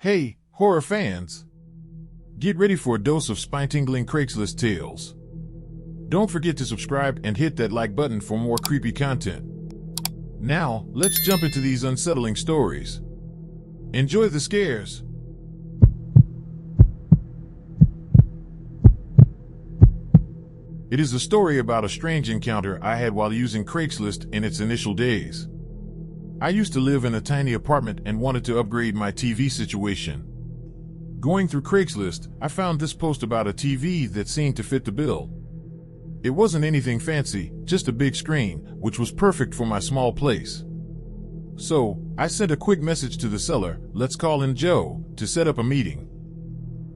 Hey, horror fans! Get ready for a dose of spine-tingling Craigslist tales. Don't forget to subscribe and hit that like button for more creepy content. Now, let's jump into these unsettling stories. Enjoy the scares! It is a story about a strange encounter I had while using Craigslist in its initial days. I used to live in a tiny apartment and wanted to upgrade my TV situation. Going through Craigslist, I found this post about a TV that seemed to fit the bill. It wasn't anything fancy, just a big screen, which was perfect for my small place. So, I sent a quick message to the seller, let's call in Joe, to set up a meeting.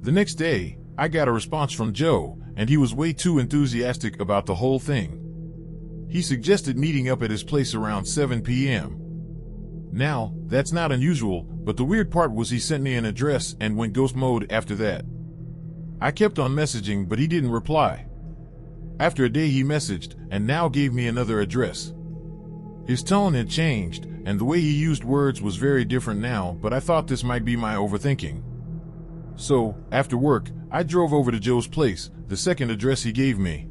The next day, I got a response from Joe, and he was way too enthusiastic about the whole thing. He suggested meeting up at his place around 7 p.m. Now, that's not unusual, but the weird part was he sent me an address and went ghost mode after that. I kept on messaging, but he didn't reply. After a day he messaged, and now gave me another address. His tone had changed, and the way he used words was very different now, but I thought this might be my overthinking. So, after work, I drove over to Joe's place, the second address he gave me.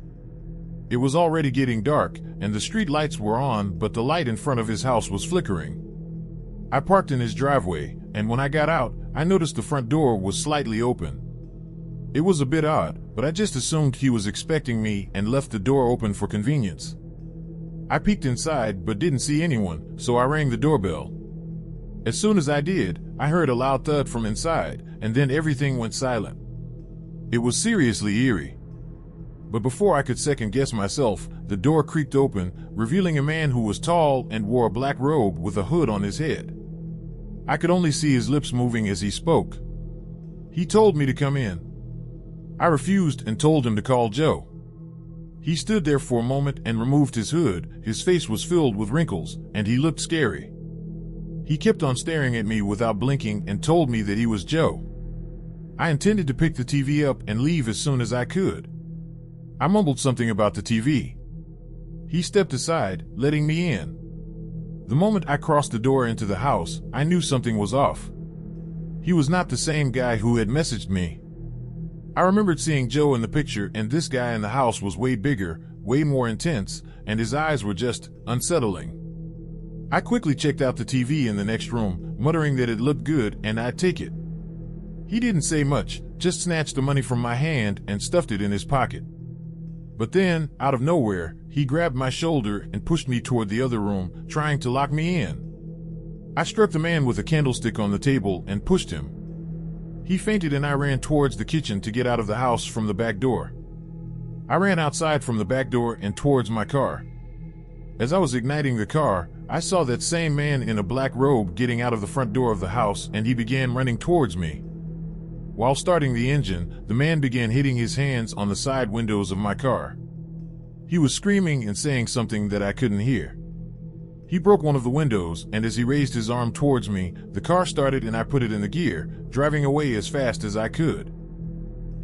It was already getting dark, and the street lights were on, but the light in front of his house was flickering. I parked in his driveway, and when I got out, I noticed the front door was slightly open. It was a bit odd, but I just assumed he was expecting me and left the door open for convenience. I peeked inside but didn't see anyone, so I rang the doorbell. As soon as I did, I heard a loud thud from inside, and then everything went silent. It was seriously eerie. But before I could second guess myself, the door creaked open, revealing a man who was tall and wore a black robe with a hood on his head. I could only see his lips moving as he spoke. He told me to come in. I refused and told him to call Joe. He stood there for a moment and removed his hood. His face was filled with wrinkles, and he looked scary. He kept on staring at me without blinking and told me that he was Joe. I intended to pick the TV up and leave as soon as I could. I mumbled something about the TV. He stepped aside, letting me in. The moment I crossed the door into the house, I knew something was off. He was not the same guy who had messaged me. I remembered seeing Joe in the picture, and this guy in the house was way bigger, way more intense, and his eyes were just unsettling. I quickly checked out the TV in the next room, muttering that it looked good and I'd take it. He didn't say much, just snatched the money from my hand and stuffed it in his pocket. But then, out of nowhere, he grabbed my shoulder and pushed me toward the other room, trying to lock me in. I struck the man with a candlestick on the table and pushed him. He fainted and I ran towards the kitchen to get out of the house from the back door. I ran outside from the back door and towards my car. As I was igniting the car, I saw that same man in a black robe getting out of the front door of the house, and he began running towards me. While starting the engine, the man began hitting his hands on the side windows of my car. He was screaming and saying something that I couldn't hear. He broke one of the windows, and as he raised his arm towards me, the car started and I put it in the gear, driving away as fast as I could.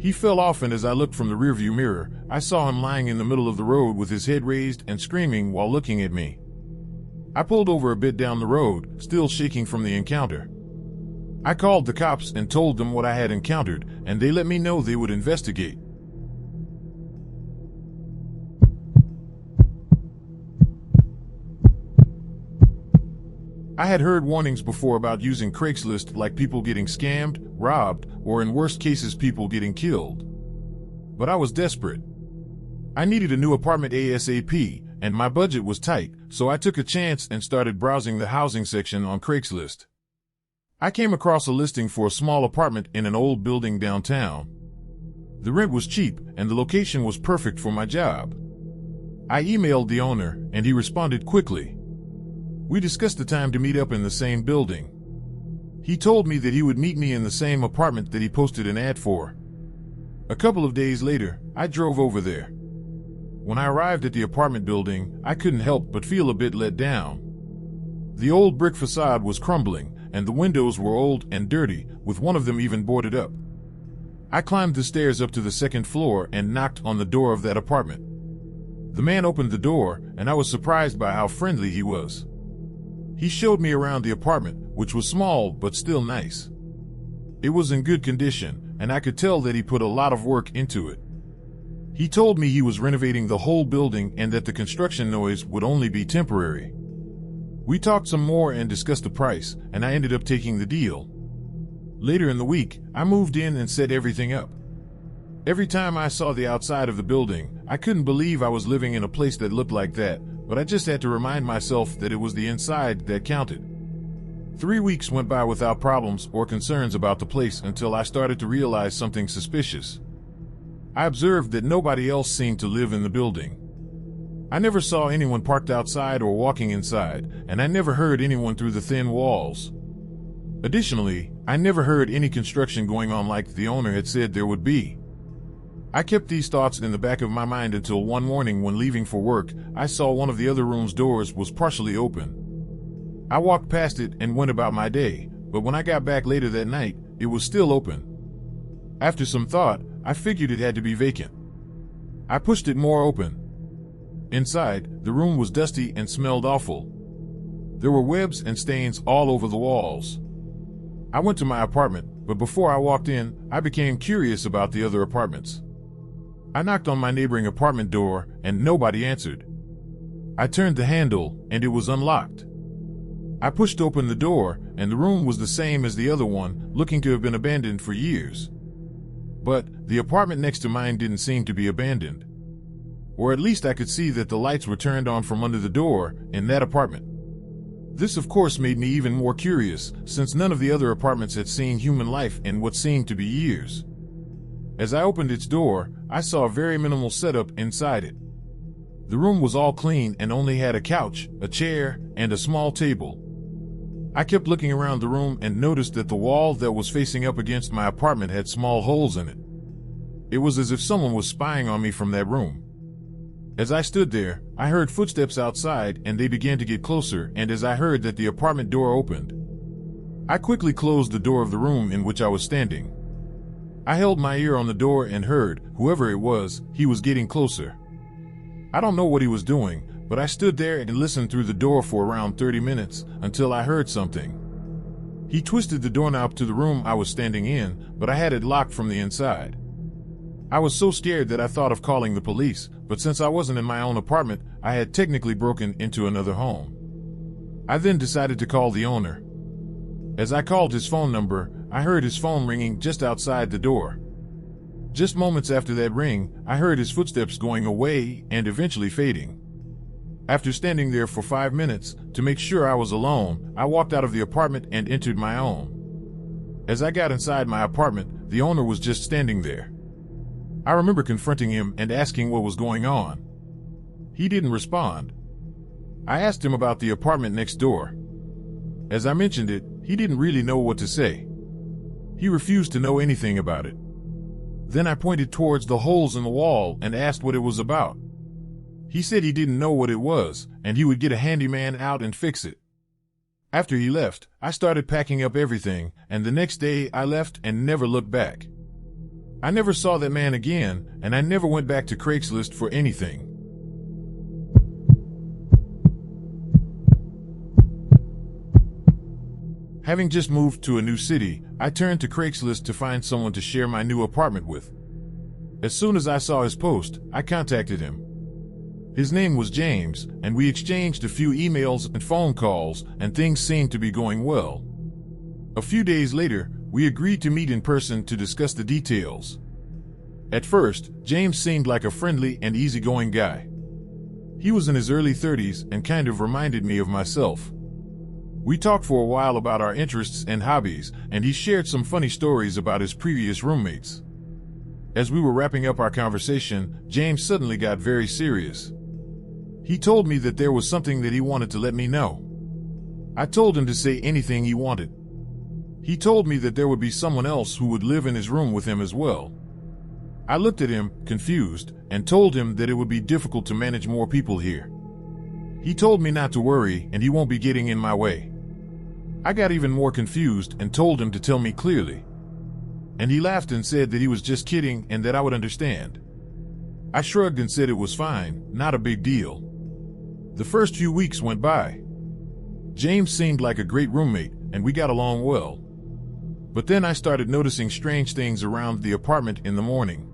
He fell off, and as I looked from the rearview mirror, I saw him lying in the middle of the road with his head raised and screaming while looking at me. I pulled over a bit down the road, still shaking from the encounter. I called the cops and told them what I had encountered, and they let me know they would investigate. I had heard warnings before about using Craigslist, like people getting scammed, robbed, or in worst cases people getting killed. But I was desperate. I needed a new apartment ASAP, and my budget was tight, so I took a chance and started browsing the housing section on Craigslist. I came across a listing for a small apartment in an old building downtown. The rent was cheap, and the location was perfect for my job. I emailed the owner, and he responded quickly. We discussed the time to meet up in the same building. He told me that he would meet me in the same apartment that he posted an ad for. A couple of days later, I drove over there. When I arrived at the apartment building, I couldn't help but feel a bit let down. The old brick facade was crumbling, and the windows were old and dirty, with one of them even boarded up. I climbed the stairs up to the second floor and knocked on the door of that apartment. The man opened the door, and I was surprised by how friendly he was. He showed me around the apartment, which was small but still nice. It was in good condition, and I could tell that he put a lot of work into it. He told me he was renovating the whole building and that the construction noise would only be temporary. We talked some more and discussed the price, and I ended up taking the deal. Later in the week, I moved in and set everything up. Every time I saw the outside of the building, I couldn't believe I was living in a place that looked like that, but I just had to remind myself that it was the inside that counted. 3 weeks went by without problems or concerns about the place until I started to realize something suspicious. I observed that nobody else seemed to live in the building. I never saw anyone parked outside or walking inside, and I never heard anyone through the thin walls. Additionally, I never heard any construction going on like the owner had said there would be. I kept these thoughts in the back of my mind until one morning when leaving for work, I saw one of the other room's doors was partially open. I walked past it and went about my day, but when I got back later that night, it was still open. After some thought, I figured it had to be vacant. I pushed it more open. Inside, the room was dusty and smelled awful. There were webs and stains all over the walls. I went to my apartment, but before I walked in, I became curious about the other apartments. I knocked on my neighboring apartment door, and nobody answered. I turned the handle, and it was unlocked. I pushed open the door, and the room was the same as the other one, looking to have been abandoned for years. But the apartment next to mine didn't seem to be abandoned. Or at least I could see that the lights were turned on from under the door in that apartment. This of course made me even more curious, since none of the other apartments had seen human life in what seemed to be years. As I opened its door, I saw a very minimal setup inside it. The room was all clean and only had a couch, a chair, and a small table. I kept looking around the room and noticed that the wall that was facing up against my apartment had small holes in it. It was as if someone was spying on me from that room. As I stood there, I heard footsteps outside and they began to get closer, and as I heard that the apartment door opened, I quickly closed the door of the room in which I was standing. I held my ear on the door and heard, whoever it was, he was getting closer. I don't know what he was doing, but I stood there and listened through the door for around 30 minutes until I heard something. He twisted the doorknob to the room I was standing in, but I had it locked from the inside. I was so scared that I thought of calling the police, but since I wasn't in my own apartment, I had technically broken into another home. I then decided to call the owner. As I called his phone number, I heard his phone ringing just outside the door. Just moments after that ring, I heard his footsteps going away and eventually fading. After standing there for 5 minutes, to make sure I was alone, I walked out of the apartment and entered my own. As I got inside my apartment, the owner was just standing there. I remember confronting him and asking what was going on. He didn't respond. I asked him about the apartment next door. As I mentioned it, he didn't really know what to say. He refused to know anything about it. Then I pointed towards the holes in the wall and asked what it was about. He said he didn't know what it was, and he would get a handyman out and fix it. After he left, I started packing up everything, and the next day I left and never looked back. I never saw that man again, and I never went back to Craigslist for anything. Having just moved to a new city, I turned to Craigslist to find someone to share my new apartment with. As soon as I saw his post, I contacted him. His name was James, and we exchanged a few emails and phone calls, and things seemed to be going well. A few days later, we agreed to meet in person to discuss the details. At first, James seemed like a friendly and easygoing guy. He was in his early 30s and kind of reminded me of myself. We talked for a while about our interests and hobbies, and he shared some funny stories about his previous roommates. As we were wrapping up our conversation, James suddenly got very serious. He told me that there was something that he wanted to let me know. I told him to say anything he wanted. He told me that there would be someone else who would live in his room with him as well. I looked at him, confused, and told him that it would be difficult to manage more people here. He told me not to worry and he won't be getting in my way. I got even more confused and told him to tell me clearly. And he laughed and said that he was just kidding and that I would understand. I shrugged and said it was fine, not a big deal. The first few weeks went by. James seemed like a great roommate and we got along well. But then I started noticing strange things around the apartment in the morning.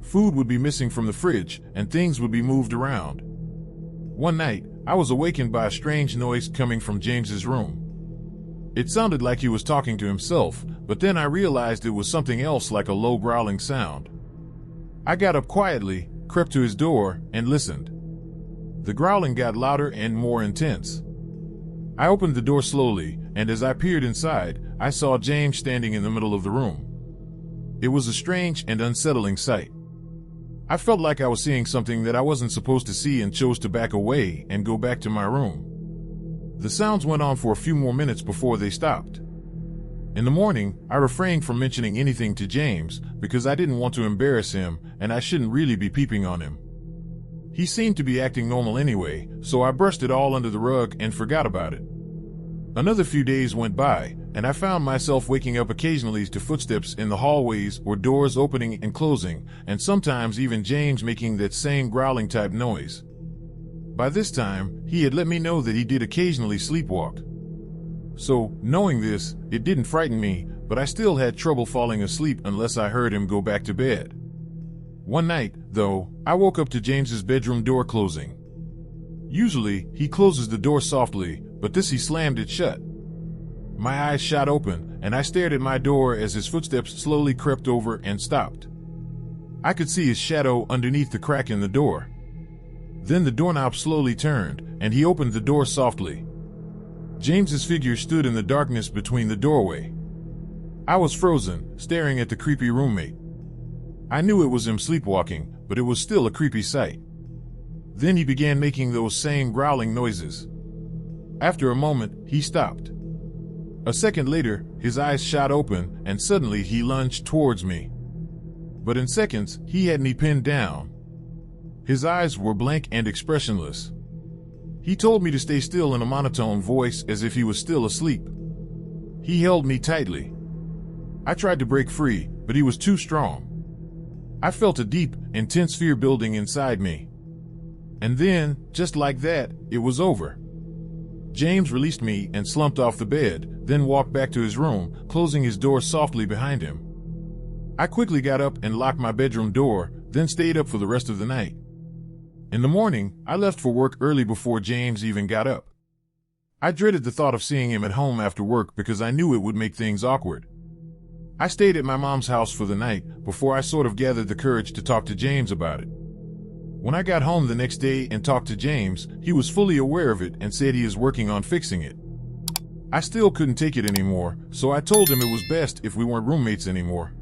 Food would be missing from the fridge, and things would be moved around. One night, I was awakened by a strange noise coming from James's room. It sounded like he was talking to himself, but then I realized it was something else, like a low growling sound. I got up quietly, crept to his door, and listened. The growling got louder and more intense. I opened the door slowly, and as I peered inside, I saw James standing in the middle of the room. It was a strange and unsettling sight. I felt like I was seeing something that I wasn't supposed to see and chose to back away and go back to my room. The sounds went on for a few more minutes before they stopped. In the morning, I refrained from mentioning anything to James because I didn't want to embarrass him and I shouldn't really be peeping on him. He seemed to be acting normal anyway, so I brushed it all under the rug and forgot about it. Another few days went by, and I found myself waking up occasionally to footsteps in the hallways or doors opening and closing, and sometimes even James making that same growling type noise. By this time, he had let me know that he did occasionally sleepwalk. So, knowing this, it didn't frighten me, but I still had trouble falling asleep unless I heard him go back to bed. One night, though, I woke up to James's bedroom door closing. Usually, he closes the door softly, but this he slammed it shut. My eyes shot open, and I stared at my door as his footsteps slowly crept over and stopped. I could see his shadow underneath the crack in the door. Then the doorknob slowly turned, and he opened the door softly. James's figure stood in the darkness between the doorway. I was frozen, staring at the creepy roommate. I knew it was him sleepwalking, but it was still a creepy sight. Then he began making those same growling noises. After a moment, he stopped. A second later, his eyes shot open, and suddenly he lunged towards me. But in seconds, he had me pinned down. His eyes were blank and expressionless. He told me to stay still in a monotone voice as if he was still asleep. He held me tightly. I tried to break free, but he was too strong. I felt a deep, intense fear building inside me. And then, just like that, it was over. James released me and slumped off the bed, then walked back to his room, closing his door softly behind him. I quickly got up and locked my bedroom door, then stayed up for the rest of the night. In the morning, I left for work early before James even got up. I dreaded the thought of seeing him at home after work because I knew it would make things awkward. I stayed at my mom's house for the night before I sort of gathered the courage to talk to James about it. When I got home the next day and talked to James, he was fully aware of it and said he is working on fixing it. I still couldn't take it anymore, so I told him it was best if we weren't roommates anymore.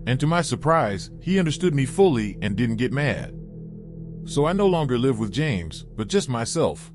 And to my surprise, he understood me fully and didn't get mad. So I no longer live with James, but just myself.